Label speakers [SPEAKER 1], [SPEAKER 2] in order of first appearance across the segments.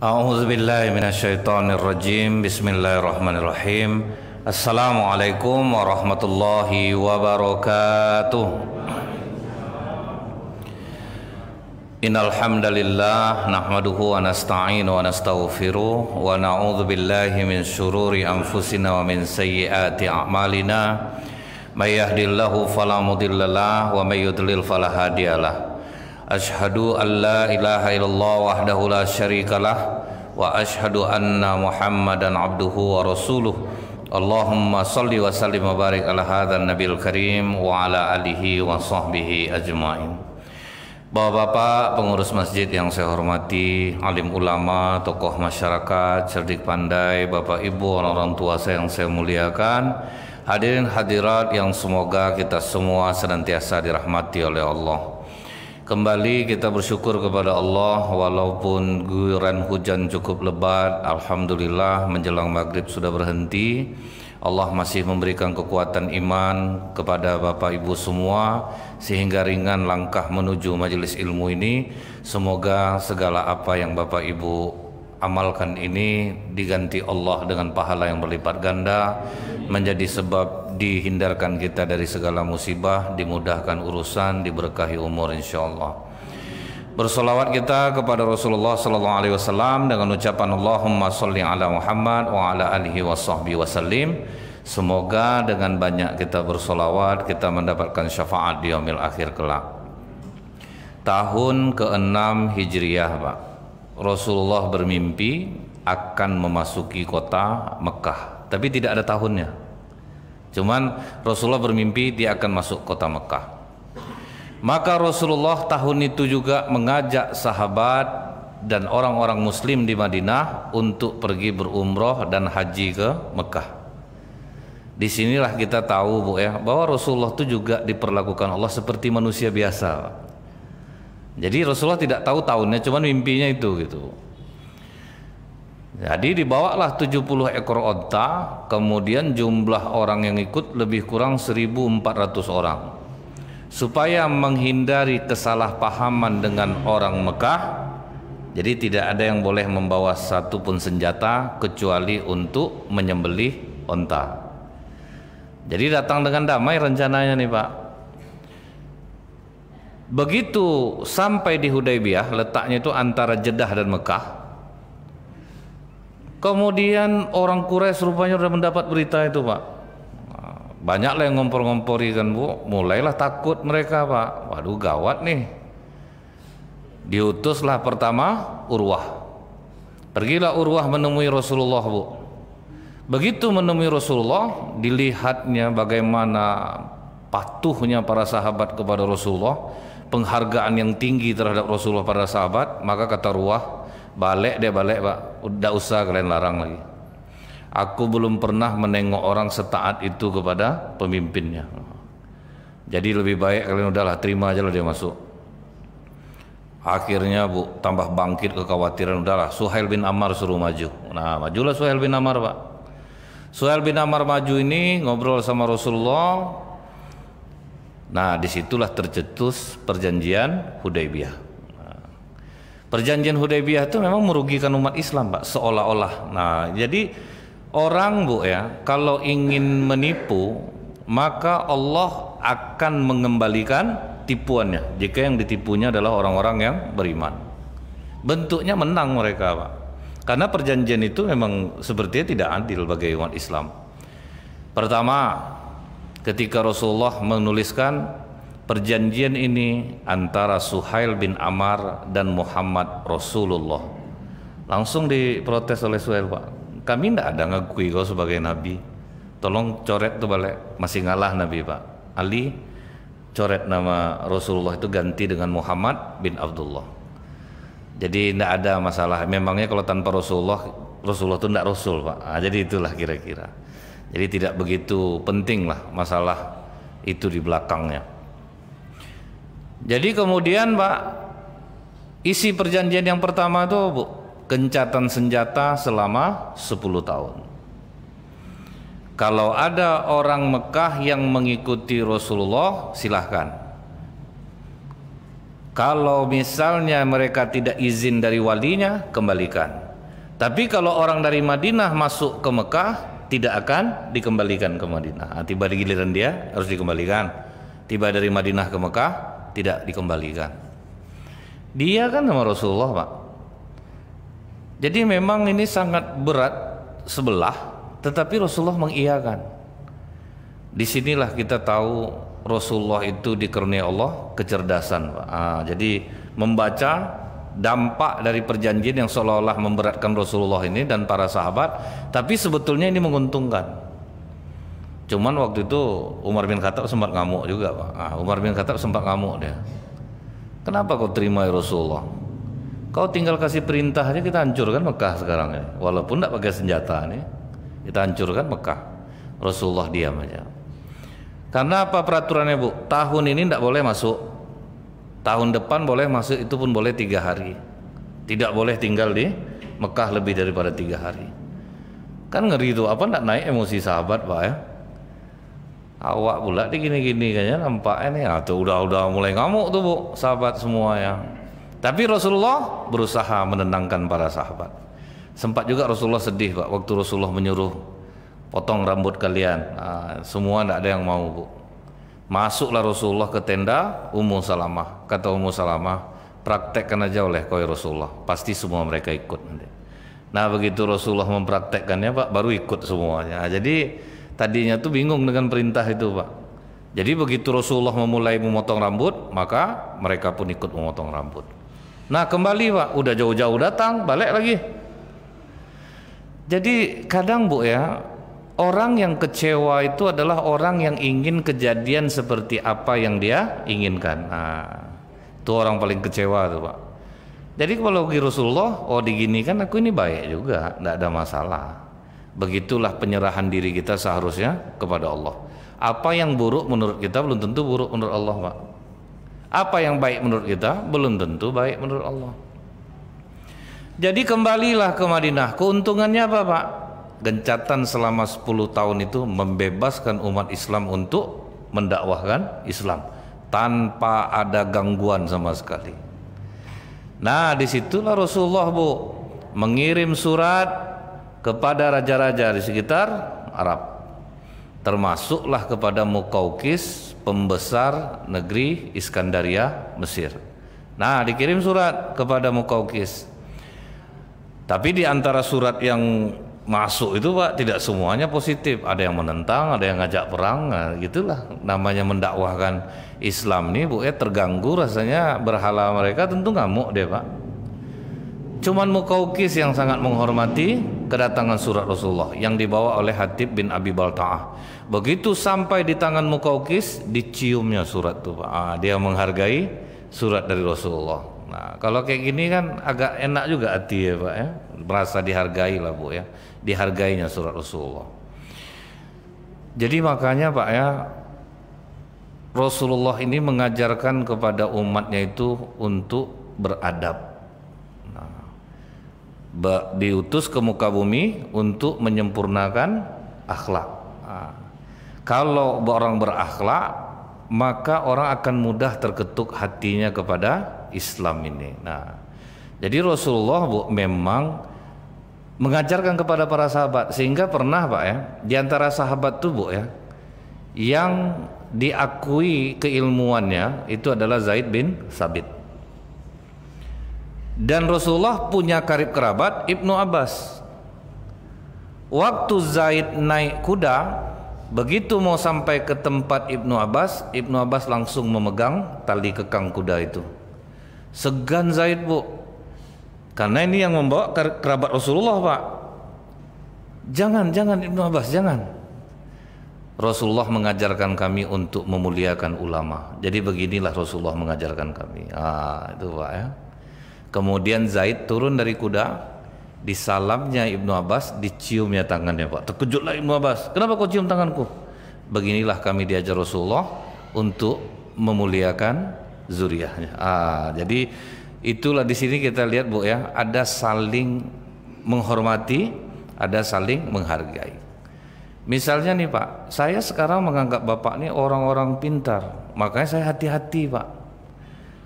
[SPEAKER 1] A'udzubillahi minasyaitonirrajim. Bismillahirrahmanirrahim. Assalamualaikum warahmatullahi wabarakatuh. Innal hamdalillah nahmaduhu wa nasta'inu wa nastaghfiruh wa na'udzu billahi min syururi anfusina wa min sayyiati a'malina. May yahdihillahu fala mudhillalah wa may yudlil fala hadiyalah. Ashhadu an la ilaha illallah wahdahu la syarikalah wa ashhadu anna Muhammadan abduhu wa rasuluh. Allahumma salli wa sallim wa barik ala hadzal nabiyil karim wa ala alihi wa sahbihi ajmain. Bapak-bapak pengurus masjid yang saya hormati, alim ulama, tokoh masyarakat, cerdik pandai, bapak ibu, orang tua saya yang saya muliakan, hadirin hadirat yang semoga kita semua senantiasa dirahmati oleh Allah. Kembali kita bersyukur kepada Allah walaupun guyuran hujan cukup lebat, alhamdulillah menjelang maghrib sudah berhenti. Allah masih memberikan kekuatan iman kepada Bapak Ibu semua sehingga ringan langkah menuju majelis ilmu ini. Semoga segala apa yang Bapak Ibu amalkan ini diganti Allah dengan pahala yang berlipat ganda, menjadi sebab dihindarkan kita dari segala musibah, dimudahkan urusan, diberkahi umur insyaallah. Bersolawat kita kepada Rasulullah sallallahu alaihi wasallam dengan ucapan Allahumma sholli ala Muhammad wa ala alihi washabbihi wasallim. Semoga dengan banyak kita bersolawat kita mendapatkan syafaat di yaumil akhir kelak. Tahun ke-6 Hijriah, Pak. Rasulullah bermimpi akan memasuki kota Mekah, tapi tidak ada tahunnya. Cuman Rasulullah bermimpi dia akan masuk kota Mekah. Maka Rasulullah tahun itu juga mengajak sahabat dan orang-orang muslim di Madinah untuk pergi berumrah dan haji ke Mekah. Disinilah kita tahu, Bu, ya, bahwa Rasulullah itu juga diperlakukan Allah seperti manusia biasa. Jadi Rasulullah tidak tahu tahunnya, cuman mimpinya itu gitu. Jadi dibawalah 70 ekor onta, kemudian jumlah orang yang ikut lebih kurang 1.400 orang. Supaya menghindari kesalahpahaman dengan orang Mekah, jadi tidak ada yang boleh membawa satu pun senjata kecuali untuk menyembelih onta. Jadi datang dengan damai rencananya nih, Pak. Begitu sampai di Hudaybiyah, letaknya itu antara Jeddah dan Mekah. Kemudian orang Quraisy rupanya sudah mendapat berita itu, Pak. Banyaklah yang ngompor-ngompori kan, Bu. Mulailah takut mereka, Pak. Waduh, gawat nih. Diutuslah pertama Urwah. Pergilah Urwah menemui Rasulullah, Bu. Begitu menemui Rasulullah, dilihatnya bagaimana patuhnya para sahabat kepada Rasulullah, penghargaan yang tinggi terhadap Rasulullah para sahabat. Maka kata Urwah, balik deh, balik, Pak. Udah usah kalian larang lagi. Aku belum pernah menengok orang setaat itu kepada pemimpinnya. Jadi lebih baik kalian udahlah terima aja lah dia masuk. Akhirnya, Bu, tambah bangkit kekhawatiran, udahlah Suhail bin Ammar suruh maju. Nah, majulah Suhail bin Ammar, Pak. Suhail bin Ammar maju ini ngobrol sama Rasulullah. Nah, disitulah tercetus perjanjian Hudaybiyah. Perjanjian Hudaybiyah itu memang merugikan umat Islam, Pak, seolah-olah. Nah, jadi orang, Bu, ya, kalau ingin menipu, maka Allah akan mengembalikan tipuannya jika yang ditipunya adalah orang-orang yang beriman. Bentuknya menang mereka, Pak. Karena perjanjian itu memang sepertinya tidak adil bagi umat Islam. Pertama, ketika Rasulullah menuliskan perjanjian ini antara Suhail bin Ammar dan Muhammad Rasulullah, langsung diprotes oleh Suhail, Pak. Kami tidak ada ngakui kau sebagai nabi. Tolong coret tuh balik. Masih ngalah Nabi, Pak. Ali coret nama Rasulullah itu ganti dengan Muhammad bin Abdullah. Jadi tidak ada masalah. Memangnya kalau tanpa Rasulullah itu tidak Rasul, Pak. Nah, jadi itulah kira-kira. Jadi tidak begitu penting lah masalah itu di belakangnya. Jadi kemudian, Pak, isi perjanjian yang pertama itu, Bu, gencatan senjata selama 10 tahun. Kalau ada orang Mekah yang mengikuti Rasulullah, silahkan. Kalau misalnya mereka tidak izin dari walinya, kembalikan. Tapi kalau orang dari Madinah masuk ke Mekah tidak akan dikembalikan ke Madinah. Tiba di giliran dia harus dikembalikan. Tiba dari Madinah ke Mekah tidak dikembalikan. Dia kan sama Rasulullah, Pak. Jadi memang ini sangat berat sebelah, tetapi Rasulullah mengiyakan. Disinilah kita tahu Rasulullah itu dikaruniai Allah kecerdasan, Pak. Jadi membaca dampak dari perjanjian yang seolah-olah memberatkan Rasulullah ini dan para sahabat, tapi sebetulnya ini menguntungkan. Cuman waktu itu Umar bin Khattab sempat ngamuk juga, Pak. Umar bin Khattab sempat ngamuk dia. Kenapa kau terima ya Rasulullah? Kau tinggal kasih perintah aja kita hancurkan Mekah sekarang ya. Walaupun tidak pakai senjata nih, kita hancurkan Mekah. Rasulullah diam aja. Karena apa peraturannya, Bu? Tahun ini tidak boleh masuk. Tahun depan boleh masuk, itu pun boleh 3 hari. Tidak boleh tinggal di Mekah lebih daripada 3 hari. Kan ngeri itu, apa tidak naik emosi sahabat, Pak ya? Awak pula di gini-gini kayaknya nampaknya nih, tuh udah mulai ngamuk tuh, Bu, sahabat semua ya. Tapi Rasulullah berusaha menenangkan para sahabat. Sempat juga Rasulullah sedih, Pak, waktu Rasulullah menyuruh potong rambut kalian. Semua tidak ada yang mau, Bu. Masuklah Rasulullah ke tenda Ummu Salamah. Kata Ummu Salamah, praktekkan aja oleh kau Rasulullah, pasti semua mereka ikut nanti. Nah begitu Rasulullah mempraktekkannya, Pak, baru ikut semuanya. Jadi tadinya tuh bingung dengan perintah itu, Pak. Jadi begitu Rasulullah memulai memotong rambut, maka mereka pun ikut memotong rambut. Nah kembali, Pak, udah jauh-jauh datang, balik lagi. Jadi kadang, Bu ya, orang yang kecewa itu adalah orang yang ingin kejadian seperti apa yang dia inginkan. Itu orang paling kecewa tuh, Pak. Jadi kalau bagi Rasulullah, diginikan aku ini baik juga, tidak ada masalah. Begitulah penyerahan diri kita seharusnya kepada Allah. Apa yang buruk menurut kita belum tentu buruk menurut Allah, Pak. Apa yang baik menurut kita belum tentu baik menurut Allah. Jadi kembalilah ke Madinah. Keuntungannya apa, Pak? Gencatan selama 10 tahun itu membebaskan umat Islam untuk mendakwahkan Islam tanpa ada gangguan sama sekali. Nah disitulah Rasulullah, Bu, mengirim surat kepada raja-raja di sekitar Arab, termasuklah kepada Muqawqis, pembesar negeri Iskandaria Mesir. Nah dikirim surat kepada Muqawqis. Tapi di antara surat yang masuk itu, Pak, tidak semuanya positif. Ada yang menentang, ada yang ngajak perang. Nah, gitulah namanya mendakwahkan Islam nih, Bu, terganggu rasanya berhala mereka, tentu ngamuk deh, Pak. Cuman Muqawqis yang sangat menghormati kedatangan surat Rasulullah yang dibawa oleh Hatib bin Abi Balta'ah. Begitu sampai di tangan Muqawqis, diciumnya surat itu, Pak. Dia menghargai surat dari Rasulullah. Nah, kalau kayak gini kan agak enak juga hati ya, Pak ya. Merasa dihargai lah, Bu ya. Dihargainya surat Rasulullah. Jadi makanya, Pak ya, Rasulullah ini mengajarkan kepada umatnya itu untuk beradab. Diutus ke muka bumi untuk menyempurnakan akhlak. Kalau orang berakhlak, maka orang akan mudah terketuk hatinya kepada Islam ini. Nah, jadi Rasulullah, Bu, memang mengajarkan kepada para sahabat, sehingga pernah, Pak ya, di antara sahabat tuh, Bu ya, yang diakui keilmuannya itu adalah Zaid bin Sabit. Dan Rasulullah punya karib kerabat Ibnu Abbas. Waktu Zaid naik kuda, begitu mau sampai ke tempat Ibnu Abbas langsung memegang tali kekang kuda itu. Segan Zaid, Bu, karena ini yang membawa kerabat Rasulullah, Pak. Jangan Ibnu Abbas, jangan. Rasulullah mengajarkan kami untuk memuliakan ulama. Jadi beginilah Rasulullah mengajarkan kami. Itu, Pak ya. Kemudian Zaid turun dari kuda, disalamnya Ibnu Abbas, diciumnya tangannya, Pak. Terkejutlah Ibnu Abbas, kenapa kau cium tanganku? Beginilah kami diajar Rasulullah untuk memuliakan zuriyahnya. Jadi itulah di sini kita lihat, Bu ya, ada saling menghormati, ada saling menghargai. Misalnya nih, Pak, saya sekarang menganggap Bapak ini orang-orang pintar, makanya saya hati-hati, Pak.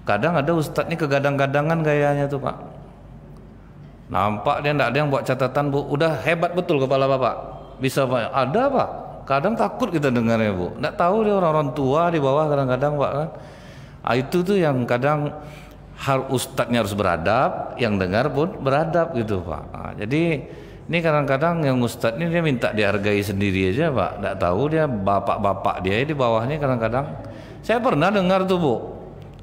[SPEAKER 1] Kadang ada ustadz ini kegadang-gadangan gayanya tuh, Pak. Nampak dia tidak ada yang buat catatan, Bu. Udah hebat betul kepala Bapak. Bisa Pak? Ada Pak. Kadang takut kita dengarnya, Bu. Tidak tahu dia orang-orang tua di bawah kadang-kadang Pak kan. Itu tuh yang kadang ustadznya harus beradab, yang dengar pun beradab gitu Pak. Jadi ini kadang-kadang yang ustadz ini dia minta dihargai sendiri aja Pak. Tidak tahu dia bapak-bapak dia di bawahnya kadang-kadang. Saya pernah dengar tuh Bu.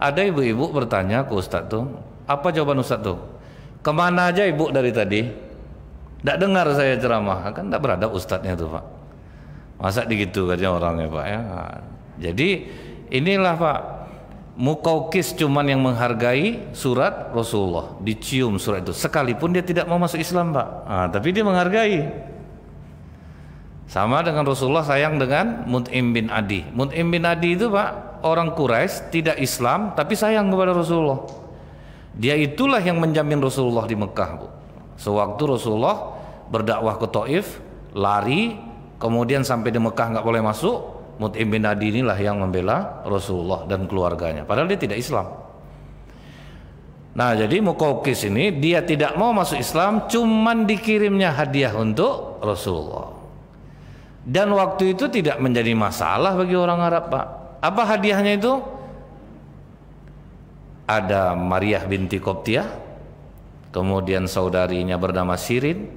[SPEAKER 1] Ada ibu-ibu bertanya ke ustadz tuh. Apa jawaban ustadz tuh? Kemana aja ibu dari tadi? Tidak dengar saya ceramah. Kan tidak beradab ustadznya tuh Pak. Masa digitu aja orangnya Pak ya. Jadi inilah Pak. Muqawqis cuman yang menghargai surat Rasulullah, dicium surat itu sekalipun dia tidak mau masuk Islam Pak. Tapi dia menghargai. Sama dengan Rasulullah sayang dengan Mut'im bin Adi. Mut'im bin Adi itu Pak, orang Quraisy, tidak Islam tapi sayang kepada Rasulullah. Dia itulah yang menjamin Rasulullah di Mekah Bu. Sewaktu Rasulullah berdakwah ke Taif, lari, kemudian sampai di Mekah nggak boleh masuk, Mut'im bin Adi inilah yang membela Rasulullah dan keluarganya. Padahal dia tidak Islam. Nah jadi Muqawqis ini dia tidak mau masuk Islam, cuman dikirimnya hadiah untuk Rasulullah. Dan waktu itu tidak menjadi masalah bagi orang Arab Pak. Apa hadiahnya itu? Ada Maryah binti Qibtiyah, kemudian saudarinya bernama Sirin,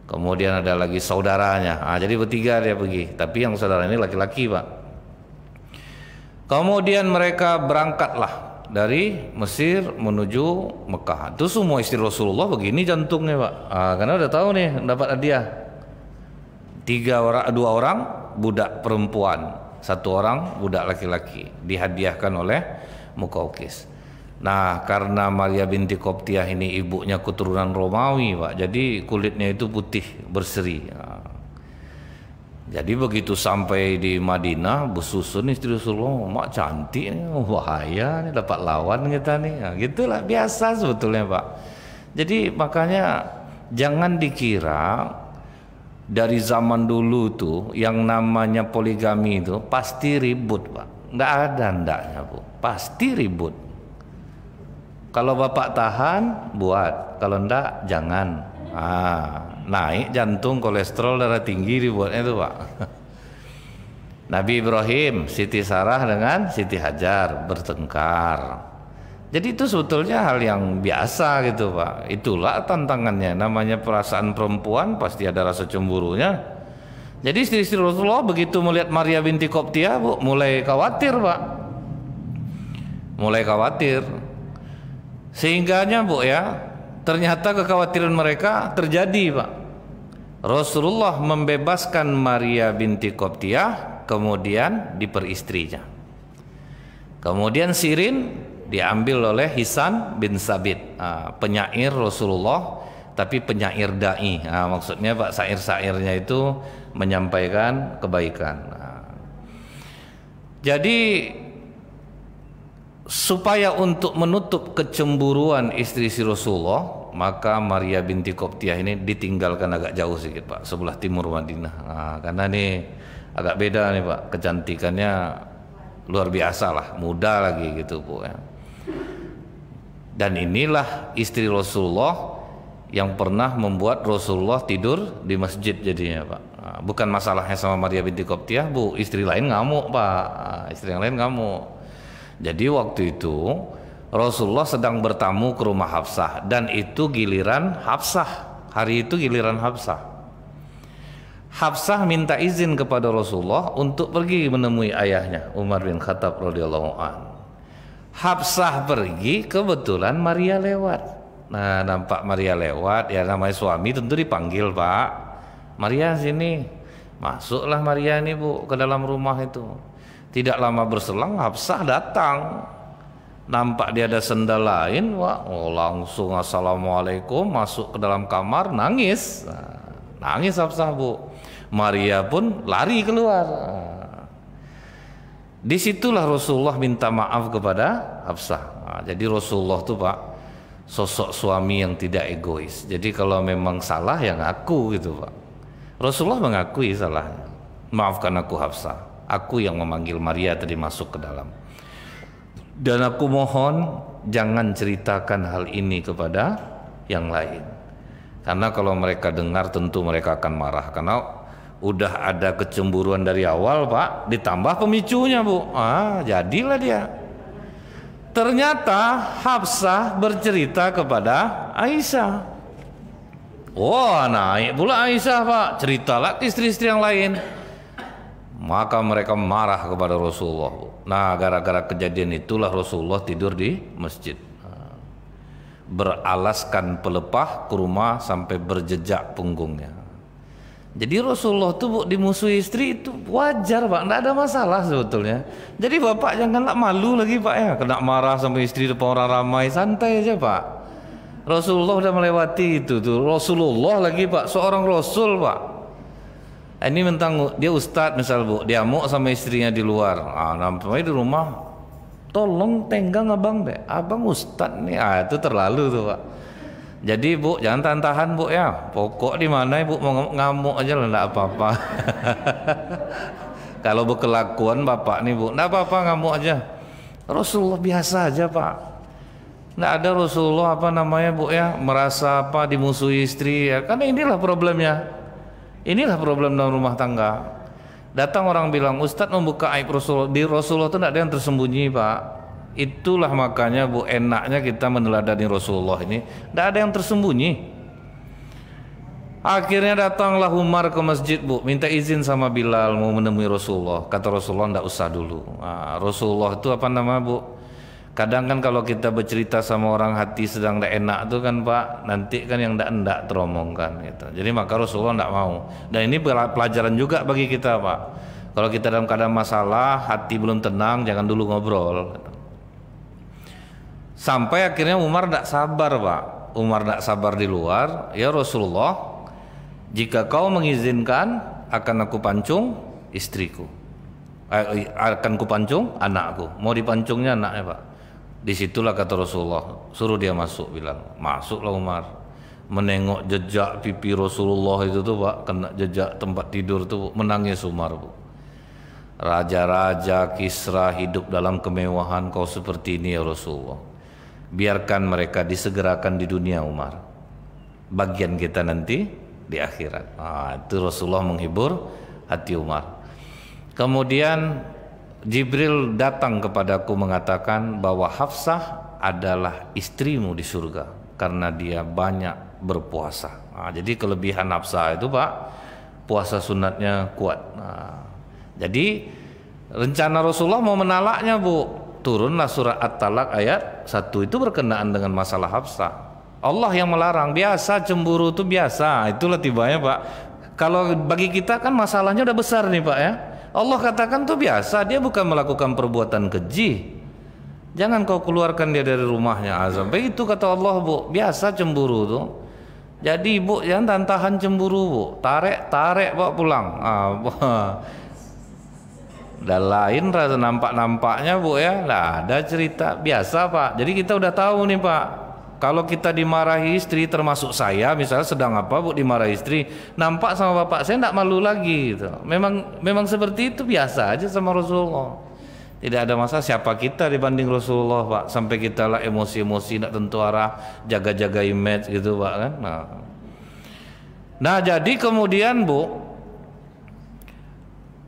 [SPEAKER 1] kemudian ada lagi saudaranya. Jadi bertiga dia pergi. Tapi yang saudara ini laki-laki Pak. Kemudian mereka berangkatlah dari Mesir menuju Mekah. Itu semua istri Rasulullah begini jantungnya Pak. Karena udah tahu nih dapat hadiah. Dua orang budak perempuan, satu orang budak laki-laki dihadiahkan oleh Muqawqis. Nah karena Maria binti Qibtiyah ini ibunya keturunan Romawi Pak, jadi kulitnya itu putih berseri. Jadi begitu sampai di Madinah, bersusun istri Rasulullah, mak cantik nih, bahaya nih dapat lawan kita nih. Gitulah biasa sebetulnya Pak. Jadi makanya jangan dikira dari zaman dulu tuh yang namanya poligami itu pasti ribut Pak. Nggak ada ndaknya Bu, pasti ribut. Kalau Bapak tahan, buat. Kalau enggak, jangan. Naik jantung, kolesterol, darah tinggi dibuatnya itu Pak. Nabi Ibrahim, Siti Sarah dengan Siti Hajar bertengkar. Jadi itu sebetulnya hal yang biasa gitu Pak. Itulah tantangannya. Namanya perasaan perempuan pasti ada rasa cemburunya. Jadi istri-istri Rasulullah begitu melihat Maria binti Qibtiyah Bu, mulai khawatir Pak. Mulai khawatir. Sehingganya Bu ya, ternyata kekhawatiran mereka terjadi Pak. Rasulullah membebaskan Maria binti Qibtiyah, kemudian diperistrinya. Kemudian Sirin diambil oleh Hisan bin Sabit, penyair Rasulullah, tapi penyair dai. Maksudnya Pak, syair-syairnya itu menyampaikan kebaikan. Jadi supaya untuk menutup kecemburuan istri-istri Rasulullah, maka Maria binti Qibtiyah ini ditinggalkan agak jauh sedikit Pak, sebelah timur Madinah. Karena ini agak beda nih Pak, kecantikannya luar biasa lah, muda lagi gitu Bu ya. Dan inilah istri Rasulullah yang pernah membuat Rasulullah tidur di masjid jadinya Pak. Bukan masalahnya sama Maria binti Qibtiyah Bu, istri lain ngamuk Pak, istri yang lain ngamuk. Jadi waktu itu Rasulullah sedang bertamu ke rumah Hafsah, dan itu giliran Hafsah. Hari itu giliran Hafsah. Hafsah minta izin kepada Rasulullah untuk pergi menemui ayahnya Umar bin Khattab radhiyallahu anhu. Hafsah pergi, kebetulan Maria lewat. Nah nampak Maria lewat, ya namanya suami tentu dipanggil Pak. Maria sini. Masuklah Maria ini Bu ke dalam rumah itu. Tidak lama berselang Hafsah datang. Nampak dia ada sendal lain, wah, langsung assalamualaikum, masuk ke dalam kamar, nangis. Nangis Hafsah Bu. Maria pun lari keluar. Disitulah Rasulullah minta maaf kepada Hafsah. Jadi Rasulullah tuh Pak, sosok suami yang tidak egois. Jadi kalau memang salah ya ngaku gitu Pak. Rasulullah mengakui salahnya. Maafkan aku Hafsah. Aku yang memanggil Maria tadi masuk ke dalam. Dan aku mohon jangan ceritakan hal ini kepada yang lain. Karena kalau mereka dengar tentu mereka akan marah, karena udah ada kecemburuan dari awal Pak, ditambah pemicunya Bu. Jadilah dia. Ternyata Hafsah bercerita kepada Aisyah. Naik pula Aisyah Pak, ceritalah ke istri-istri yang lain. Maka mereka marah kepada Rasulullah Bu. Nah, gara-gara kejadian itulah Rasulullah tidur di masjid, beralaskan pelepah kurma sampai berjejak punggungnya. Jadi Rasulullah tuh Bu dimusuhi istri itu wajar Pak, enggak ada masalah sebetulnya. Jadi Bapak janganlah malu lagi Pak ya, kena marah sama istri depan orang ramai, santai aja Pak. Rasulullah udah melewati itu tuh. Rasulullah lagi Pak, seorang Rasul Pak. Ini mentang dia ustadz misal Bu, dia mau sama istrinya di luar. Nampaknya di rumah, tolong tenggang abang deh, abang ustadz nih. Itu terlalu tuh Pak. Jadi Bu jangan tahan-tahan Bu ya. Pokok di mana Ibu mau ngamuk aja lah, enggak apa-apa. Kalau berkelakuan Bapak nih Bu, enggak apa-apa, ngamuk aja. Rasulullah biasa aja Pak. Enggak ada Rasulullah Bu ya merasa dimusuhi istri ya. Karena inilah problemnya. Inilah problem dalam rumah tangga. Datang orang bilang Ustadz membuka aib Rasulullah. Di Rasulullah itu enggak ada yang tersembunyi Pak. Itulah makanya Bu enaknya kita meneladani Rasulullah ini, tidak ada yang tersembunyi. Akhirnya datanglah Umar ke masjid Bu, minta izin sama Bilal mau menemui Rasulullah. Kata Rasulullah tidak usah dulu. Rasulullah itu Bu, kadang kan kalau kita bercerita sama orang hati sedang tidak enak itu kan Pak, nanti kan yang tidak teromongkan gitu. Jadi maka Rasulullah tidak mau. Dan ini pelajaran juga bagi kita Pak. Kalau kita dalam keadaan masalah, hati belum tenang, jangan dulu ngobrol gitu. Sampai akhirnya Umar tidak sabar Pak. Umar tidak sabar di luar. Ya Rasulullah, jika kau mengizinkan akan aku pancung istriku, akan ku pancung anakku. Mau dipancungnya anaknya Pak. Disitulah kata Rasulullah, suruh dia masuk Bilal. Masuklah Umar, menengok jejak pipi Rasulullah itu tuh Pak, kena jejak tempat tidur tuh, menangis Umar Bu. Raja-raja Kisra hidup dalam kemewahan, kau seperti ini ya Rasulullah. Biarkan mereka disegerakan di dunia Umar, bagian kita nanti di akhirat. Itu Rasulullah menghibur hati Umar. Kemudian Jibril datang kepadaku mengatakan bahwa Hafsah adalah istrimu di surga karena dia banyak berpuasa. Jadi kelebihan Hafsah itu Pak, puasa sunatnya kuat. Jadi rencana Rasulullah mau menalaknya Bu, turunlah surah At-Talaq ayat 1 itu berkenaan dengan masalah Hafsah. Allah yang melarang. Biasa cemburu itu biasa, itulah tibanya Pak. Kalau bagi kita kan masalahnya udah besar nih Pak ya. Allah katakan tuh biasa, dia bukan melakukan perbuatan keji. Jangan kau keluarkan dia dari rumahnya azab. Begitu kata Allah Bu, biasa cemburu tuh. Jadi Bu jangan tahan cemburu Bu, tarik Pak pulang. Dan lain rasa nampak-nampaknya Bu ya, lah ada cerita biasa Pak. Jadi kita udah tahu nih Pak, kalau kita dimarahi istri, termasuk saya misalnya sedang Bu dimarahi istri, nampak sama bapak saya tidak malu lagi gitu. Memang seperti itu biasa aja sama Rasulullah. Tidak ada masalah. Siapa kita dibanding Rasulullah Pak, sampai kita lah emosi-emosi nak tentu arah, jaga-jaga image gitu Pak kan. Nah jadi kemudian Bu,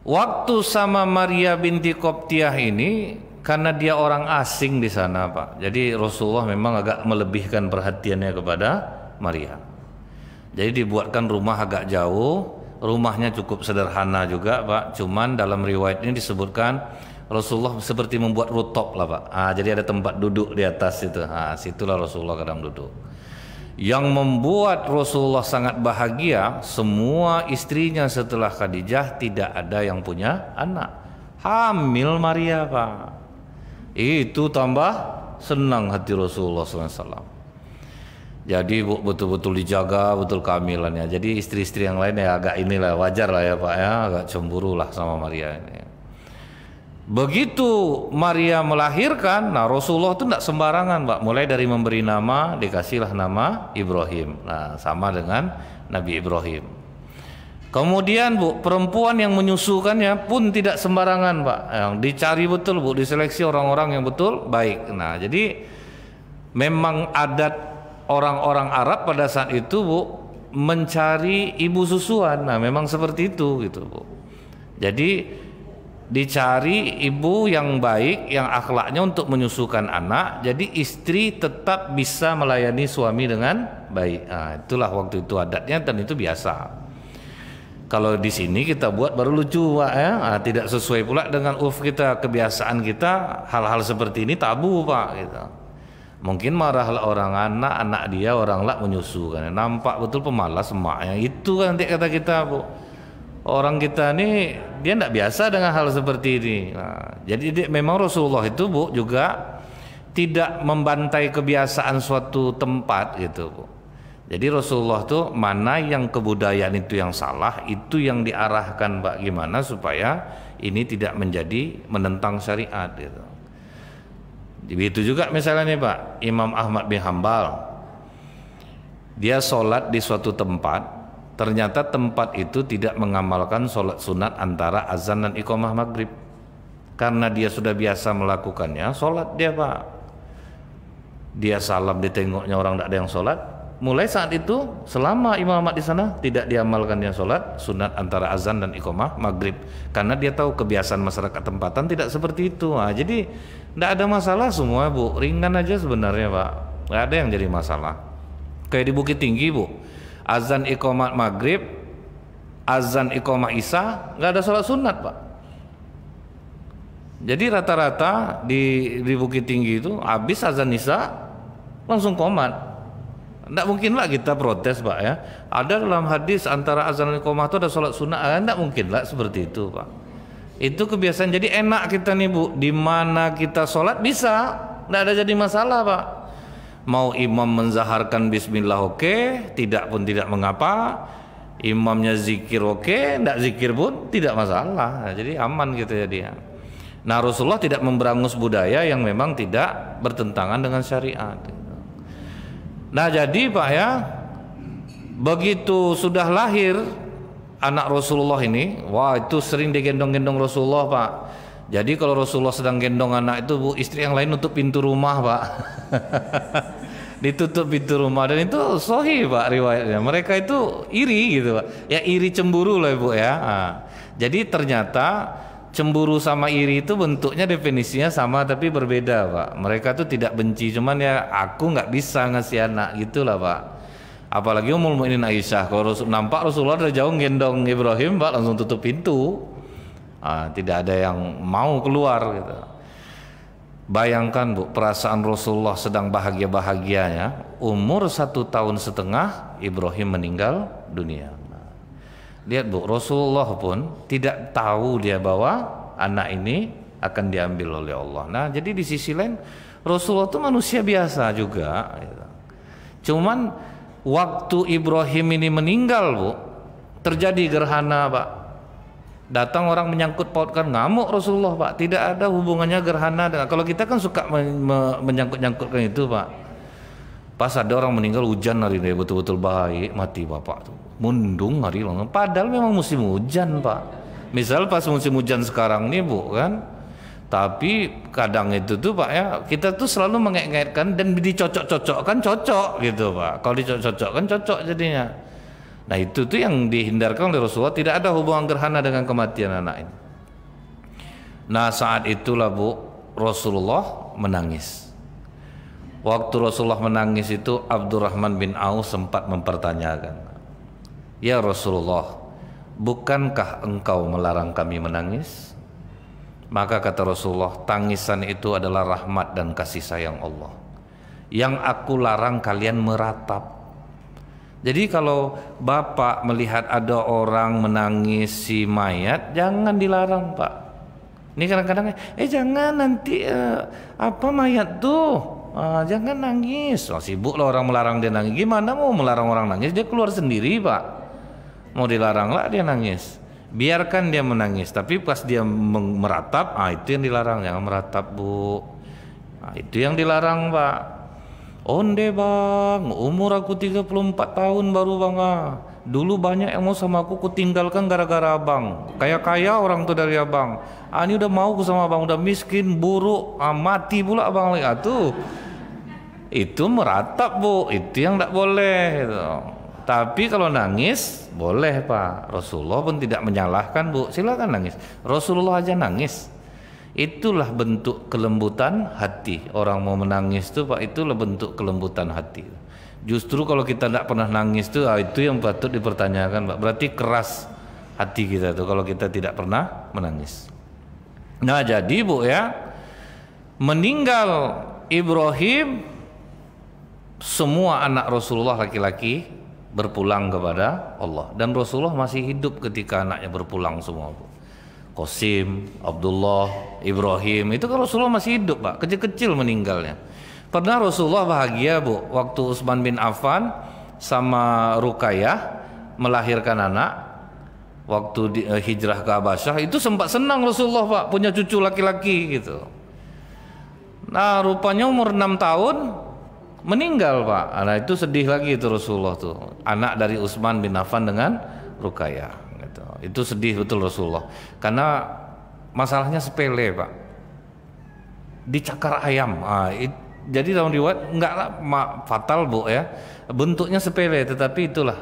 [SPEAKER 1] waktu sama Maria binti Qibtiyah ini, karena dia orang asing di sana Pak, jadi Rasulullah memang agak melebihkan perhatiannya kepada Maria. Jadi dibuatkan rumah agak jauh, rumahnya cukup sederhana juga Pak. Cuman dalam riwayat ini disebutkan Rasulullah seperti membuat rooftop lah Pak. Jadi ada tempat duduk di atas itu. Situlah Rasulullah kadang duduk. Yang membuat Rasulullah sangat bahagia, semua istrinya setelah Khadijah tidak ada yang punya anak. Hamil Maria Pak. Itu tambah senang hati Rasulullah SAW. Jadi betul-betul dijaga betul kehamilannya. Jadi istri-istri yang lain ya agak inilah, wajar lah ya Pak ya, agak cemburu lah sama Maria ini. Begitu Maria melahirkan, nah Rasulullah itu tidak sembarangan Pak. Mulai dari memberi nama, dikasihlah nama Ibrahim. Nah sama dengan Nabi Ibrahim. Kemudian Bu, perempuan yang menyusukannya pun tidak sembarangan Pak. Yang dicari betul Bu, diseleksi orang-orang yang betul baik. Nah jadi memang adat orang-orang Arab pada saat itu Bu, mencari ibu susuan. Nah, memang seperti itu gitu, Bu. Jadi dicari ibu yang baik, yang akhlaknya untuk menyusukan anak. Jadi istri tetap bisa melayani suami dengan baik. Nah, itulah waktu itu adatnya dan itu biasa. Kalau di sini kita buat baru lucu, Pak, ya. Nah, tidak sesuai pula dengan urf kita, kebiasaan kita. Hal-hal seperti ini tabu, Pak, gitu. Mungkin marah orang anak dia orang lah menyusu kan. Nampak betul pemalas emaknya. Itu kan nanti kata kita, Bu. Orang kita ini dia tidak biasa dengan hal seperti ini. Nah, jadi memang Rasulullah itu, Bu, juga tidak membantai kebiasaan suatu tempat gitu, Bu. Jadi Rasulullah tuh mana yang kebudayaan itu yang salah, itu yang diarahkan bagaimana supaya ini tidak menjadi menentang syariat gitu. Begitu juga misalnya nih, Pak, Imam Ahmad bin Hambal, dia sholat di suatu tempat, ternyata tempat itu tidak mengamalkan sholat sunat antara azan dan iqamah maghrib. Karena dia sudah biasa melakukannya, sholat dia, Pak. Dia salam, ditengoknya orang tidak ada yang sholat. Mulai saat itu selama Imam Ahmad di sana tidak diamalkannya sholat sunat antara azan dan iqamah maghrib, karena dia tahu kebiasaan masyarakat tempatan tidak seperti itu. Nah, jadi tidak ada masalah semua, Bu, ringan aja sebenarnya, Pak, nggak ada yang jadi masalah. Kayak di Bukit Tinggi, Bu, azan iqamah maghrib, azan iqamah isya, nggak ada sholat sunat, Pak. Jadi rata-rata di Bukit Tinggi itu habis azan isya langsung qomat. Tidak mungkin lah kita protes, Pak, ya. Ada dalam hadis antara azan dan iqamah itu ada sholat sunnah. Tidak mungkin lah seperti itu, Pak. Itu kebiasaan. Jadi enak kita nih, Bu, di mana kita sholat bisa, tidak ada jadi masalah, Pak. Mau imam menzaharkan bismillah oke, tidak pun tidak mengapa. Imamnya zikir oke, tidak zikir pun tidak masalah. Nah, jadi aman gitu ya dia. Nah, Rasulullah tidak memberangus budaya yang memang tidak bertentangan dengan syariat. Nah, jadi, Pak, ya, begitu sudah lahir anak Rasulullah ini, wah, itu sering digendong-gendong Rasulullah, Pak. Jadi kalau Rasulullah sedang gendong anak itu, Bu, istri yang lain nutup pintu rumah, Pak. Ditutup pintu rumah, dan itu sahih, Pak, riwayatnya. Mereka itu iri gitu, Pak. Ya, iri cemburu lah, Bu, ya. Nah, jadi ternyata cemburu sama iri itu bentuknya definisinya sama tapi berbeda, Pak. Mereka tuh tidak benci, cuman ya aku nggak bisa ngasih anak gitulah, Pak. Apalagi Ummul Mukminin Aisyah, kalau nampak Rasulullah dari jauh gendong Ibrahim, Pak, langsung tutup pintu. Tidak ada yang mau keluar gitu. Bayangkan, Bu, perasaan Rasulullah sedang bahagia-bahagianya, umur 1,5 tahun Ibrahim meninggal dunia. Lihat, Bu, Rasulullah pun tidak tahu dia bahwa anak ini akan diambil oleh Allah. Nah, jadi di sisi lain Rasulullah itu manusia biasa juga. Cuman waktu Ibrahim ini meninggal, Bu, terjadi gerhana, Pak. Datang orang menyangkut pautkan, ngamuk Rasulullah, Pak. Tidak ada hubungannya gerhana dengan, kalau kita kan suka menyangkut-nyangkutkan itu, Pak. Pas ada orang meninggal hujan hari ini betul-betul baik, mati bapak tuh, mendung hari lalu. Padahal memang musim hujan, Pak. Misal pas musim hujan sekarang nih, Bu, kan. Tapi kadang itu tuh, Pak, ya, kita tuh selalu mengait-ngaitkan dan dicocok-cocokkan cocok gitu, Pak. Kalau dicocok-cocokkan cocok jadinya. Nah, itu tuh yang dihindarkan oleh Rasulullah, tidak ada hubungan gerhana dengan kematian anak ini. Nah, saat itulah, Bu, Rasulullah menangis. Waktu Rasulullah menangis itu Abdurrahman bin Auf sempat mempertanyakan, "Ya Rasulullah, bukankah engkau melarang kami menangis?" Maka kata Rasulullah, "Tangisan itu adalah rahmat dan kasih sayang Allah. Yang aku larang kalian meratap." Jadi kalau Bapak melihat ada orang menangis si mayat, jangan dilarang, Pak. Ini kadang-kadang, jangan nanti apa mayat tuh. Jangan nangis. Sibuk lah orang melarang dia nangis. Gimana mau melarang orang nangis? Dia keluar sendiri, Pak. Mau dilarang lah dia nangis. Biarkan dia menangis. Tapi pas dia meratap, itu yang dilarang. Jangan meratap, Bu. Itu yang dilarang, Pak. Onde, Bang, umur aku 34 tahun baru, Bang. Dulu banyak yang mau sama aku tinggalkan gara-gara Abang. Kaya-kaya orang tuh dari Abang. Ini udah mau sama Abang, udah miskin, buruk, mati pula Abang. Tuh. Itu meratap, Bu, itu yang tidak boleh gitu. Tapi kalau nangis boleh Pak. Rasulullah pun tidak menyalahkan Bu, silakan nangis. Rasulullah aja nangis. Itulah bentuk kelembutan hati. Orang mau menangis tuh Pak, itulah bentuk kelembutan hati. Justru kalau kita tidak pernah nangis tuh, itu yang patut dipertanyakan Pak. Berarti keras hati kita tuh kalau kita tidak pernah menangis. Nah jadi Bu ya, meninggal Ibrahim, semua anak Rasulullah laki-laki berpulang kepada Allah, dan Rasulullah masih hidup ketika anaknya berpulang semua Bu. Qasim, Abdullah, Ibrahim, itu kan Rasulullah masih hidup Pak, kecil-kecil meninggalnya. Pernah Rasulullah bahagia Bu, waktu Utsman bin Affan sama Ruqayyah melahirkan anak, waktu hijrah ke Habasyah, itu sempat senang Rasulullah Pak, punya cucu laki-laki gitu. Nah rupanya umur 6 tahun meninggal Pak. Nah itu sedih lagi itu Rasulullah tuh, anak dari Utsman bin Affan dengan Ruqayyah gitu. Itu sedih betul Rasulullah, karena masalahnya sepele Pak, dicakar ayam. Jadi dalam riwayat enggak fatal Bu ya, bentuknya sepele, tetapi itulah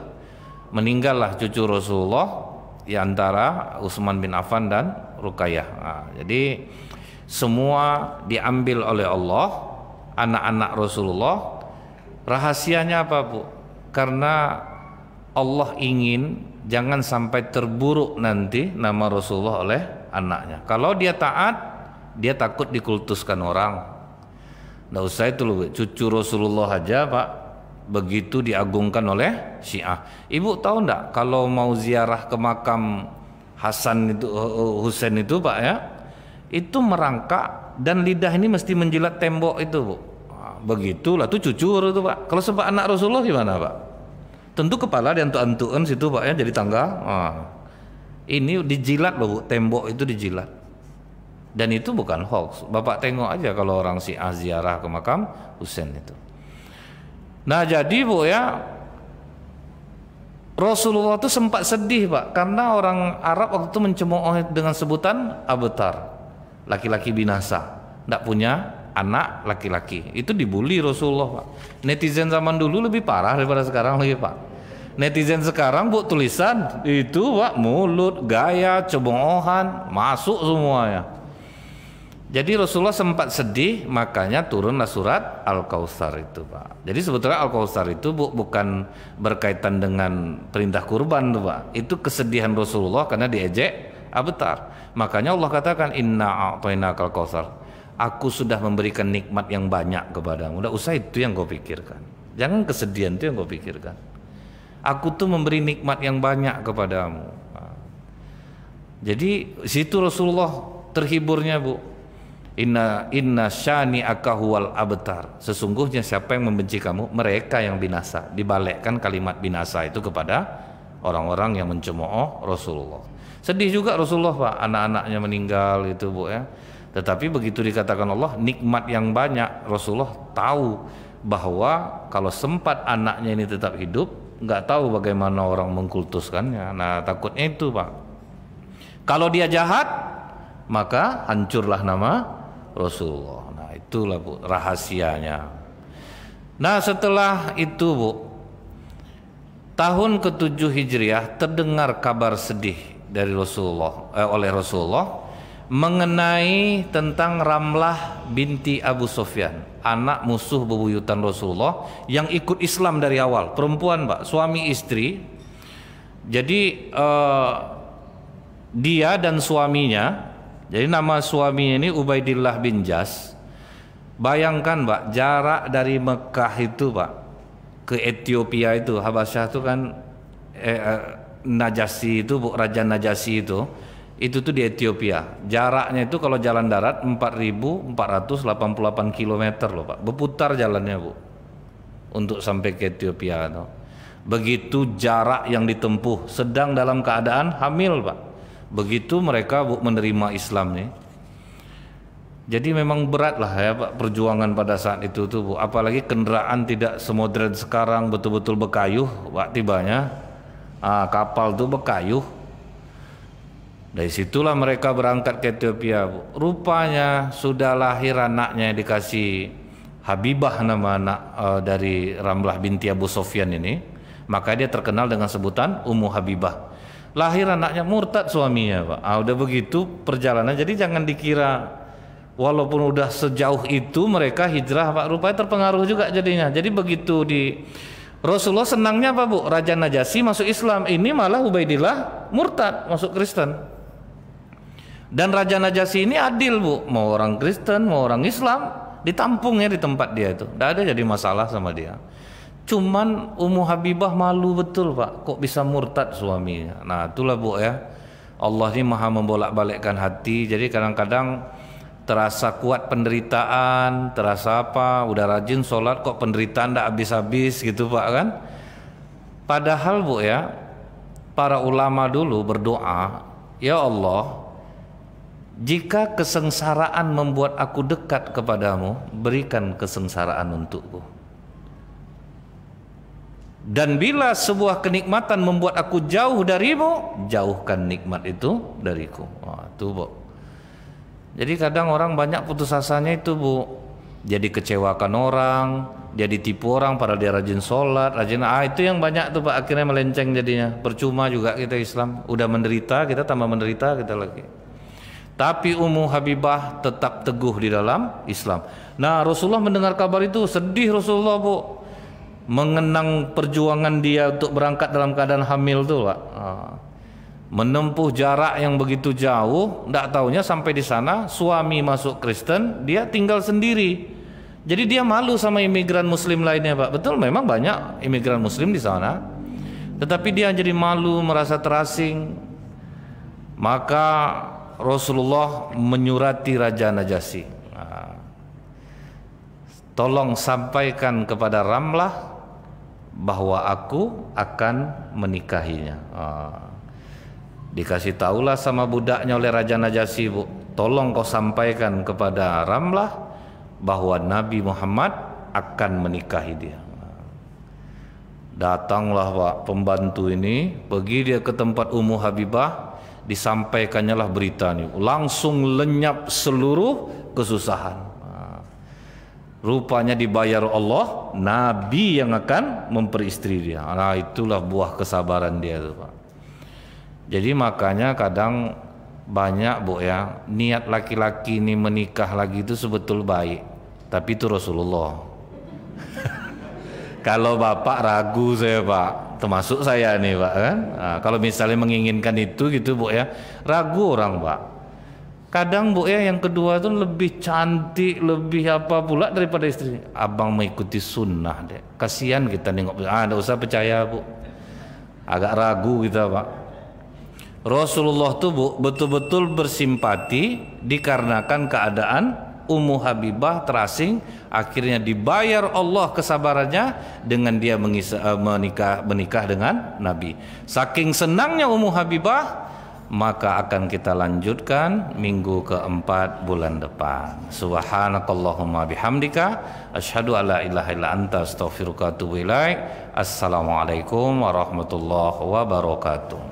[SPEAKER 1] meninggallah cucu Rasulullah di antara Utsman bin Affan dan Ruqayyah. Jadi semua diambil oleh Allah, anak-anak Rasulullah. Rahasianya apa Bu? Karena Allah ingin jangan sampai terburuk nanti nama Rasulullah oleh anaknya. Kalau dia taat, dia takut dikultuskan orang. Nggak usah itu loh, cucu Rasulullah aja Pak begitu diagungkan oleh Syiah. Ibu tahu enggak kalau mau ziarah ke makam Hasan itu, Husain itu Pak ya, itu merangkak dan lidah ini mesti menjilat tembok itu Bu. Begitulah tuh cucu itu Pak. Kalau sebab anak Rasulullah gimana Pak? Tentu kepala diantuk-antukan situ Pak ya, jadi tangga. Ini dijilat loh Bu, tembok itu dijilat. Dan itu bukan hoax. Bapak tengok aja kalau orang Syiah ziarah ke makam Husain itu. Nah jadi Bu ya, Rasulullah itu sempat sedih Pak, karena orang Arab waktu itu mencemooh dengan sebutan abtar, laki-laki binasa, tidak punya anak laki-laki. Itu dibully Rasulullah Pak. Netizen zaman dulu lebih parah daripada sekarang lagi Pak. Netizen sekarang Bu tulisan itu Pak, mulut, gaya, cemoohan masuk semuanya. Jadi Rasulullah sempat sedih, makanya turunlah surat Al-Kautsar itu Pak. Jadi sebetulnya Al-Kautsar itu bukan berkaitan dengan perintah kurban tuh Pak. Itu kesedihan Rasulullah karena diejek abtar. Makanya Allah katakan inna a'tainakal kautsar. Aku sudah memberikan nikmat yang banyak kepadamu. Udah usah itu yang kau pikirkan. Jangan kesedihan itu yang kau pikirkan. Aku tuh memberi nikmat yang banyak kepadamu. Jadi situ Rasulullah terhiburnya Bu. Inna syani akahuwal abtar. Sesungguhnya siapa yang membenci kamu, mereka yang binasa. Dibalikkan kalimat binasa itu kepada orang-orang yang mencemooh Rasulullah. Sedih juga Rasulullah Pak, anak-anaknya meninggal itu Bu ya. Tetapi begitu dikatakan Allah nikmat yang banyak, Rasulullah tahu bahwa kalau sempat anaknya ini tetap hidup, nggak tahu bagaimana orang mengkultuskannya. Nah takutnya itu Pak, kalau dia jahat maka hancurlah nama Rasulullah. Nah itulah Bu rahasianya. Nah setelah itu Bu, tahun ke-7 Hijriah terdengar kabar sedih dari Rasulullah oleh Rasulullah mengenai tentang Ramlah binti Abu Sufyan, anak musuh bebuyutan Rasulullah yang ikut Islam dari awal, perempuan Pak, suami istri. Jadi dia dan suaminya, jadi nama suaminya ini Ubaidillah bin Jas. Bayangkan Pak, jarak dari Mekah itu Pak ke Ethiopia itu, Habasyah itu kan Najasyi itu Bu, Raja Najasyi itu tuh di Ethiopia. Jaraknya itu kalau jalan darat 4.488 km loh Pak. Berputar jalannya Bu untuk sampai ke Ethiopia tuh. Begitu jarak yang ditempuh, sedang dalam keadaan hamil Pak. Begitu mereka Bu menerima Islam nih. Jadi memang berat lah ya Pak perjuangan pada saat itu tuh Bu. Apalagi kendaraan tidak semodern sekarang, betul-betul berkayuh Pak tibanya. Kapal tuh berkayuh. Dari situlah mereka berangkat ke Ethiopia Bu. Rupanya sudah lahir anaknya, dikasih Habibah nama anak dari Ramlah binti Abu Sufyan ini. Maka dia terkenal dengan sebutan Ummu Habibah. Lahir anaknya murtad suaminya, Pak. Udah begitu perjalanan. Jadi jangan dikira walaupun udah sejauh itu mereka hijrah, Pak, rupanya terpengaruh juga jadinya. Jadi begitu di Rasulullah senangnya apa, Bu? Raja Najasyi masuk Islam. Ini malah Ubaidillah murtad, masuk Kristen. Dan Raja Najasyi ini adil, Bu. Mau orang Kristen, mau orang Islam, ditampungnya di tempat dia itu. Tidak ada jadi masalah sama dia. Cuman Ummu Habibah malu betul, Pak. Kok bisa murtad suaminya? Nah, itulah, Bu, ya. Allah ini maha membolak-balikkan hati. Jadi kadang-kadang terasa kuat penderitaan, terasa apa, udah rajin sholat kok penderitaan tidak habis-habis gitu, Pak, kan. Padahal, Bu, ya, para ulama dulu berdoa, ya Allah, jika kesengsaraan membuat aku dekat kepadamu, berikan kesengsaraan untukku. Dan bila sebuah kenikmatan membuat aku jauh darimu, jauhkan nikmat itu dariku. Itu, Bu. Jadi kadang orang banyak putus asanya itu, Bu. Jadi kecewakan orang, jadi tipu orang pada dia rajin sholat, rajin itu yang banyak tuh, Pak, akhirnya melenceng jadinya. Percuma juga kita Islam, udah menderita, kita tambah menderita kita lagi. Tapi Ummu Habibah tetap teguh di dalam Islam. Nah, Rasulullah mendengar kabar itu sedih Rasulullah, Bu. Mengenang perjuangan dia untuk berangkat dalam keadaan hamil tuh, Pak. Menempuh jarak yang begitu jauh, tidak taunya sampai di sana suami masuk Kristen, dia tinggal sendiri. Jadi dia malu sama imigran Muslim lainnya, Pak. Betul, memang banyak imigran Muslim di sana, tetapi dia jadi malu, merasa terasing. Maka Rasulullah menyurati Raja Najasyi, tolong sampaikan kepada Ramlah bahwa aku akan menikahinya. Dikasih tahulah sama budaknya oleh Raja Najasyi, Bu, tolong kau sampaikan kepada Ramlah bahwa Nabi Muhammad akan menikahi dia. Datanglah, Pak, pembantu ini, pergi dia ke tempat Ummu Habibah, disampaikannya lah berita ini, langsung lenyap seluruh kesusahan. Rupanya dibayar Allah, Nabi yang akan memperistri dia. Nah, itulah buah kesabaran dia tuh, Pak. Jadi makanya kadang banyak, Bu, ya, niat laki-laki ini menikah lagi itu sebetul baik, tapi itu Rasulullah. Kalau bapak ragu saya, Pak, termasuk saya nih, Pak, kan. Nah, kalau misalnya menginginkan itu gitu, Bu, ya, ragu orang, Pak. Kadang, Bu, ya, yang kedua itu lebih cantik, lebih apa pula daripada istri. Abang mengikuti sunnah deh. Kasihan kita nengok. Tidak usah percaya, Bu. Agak ragu kita, Pak. Rasulullah tuh, Bu, betul-betul bersimpati dikarenakan keadaan Ummu Habibah terasing. Akhirnya dibayar Allah kesabarannya dengan dia menikah dengan Nabi. Saking senangnya Ummu Habibah, maka akan kita lanjutkan minggu keempat bulan depan. Subhanakallahumma bihamdika asyhadu alla ilaha illa anta astaghfiruka wa atubu ilaik. Assalamualaikum warahmatullahi wabarakatuh.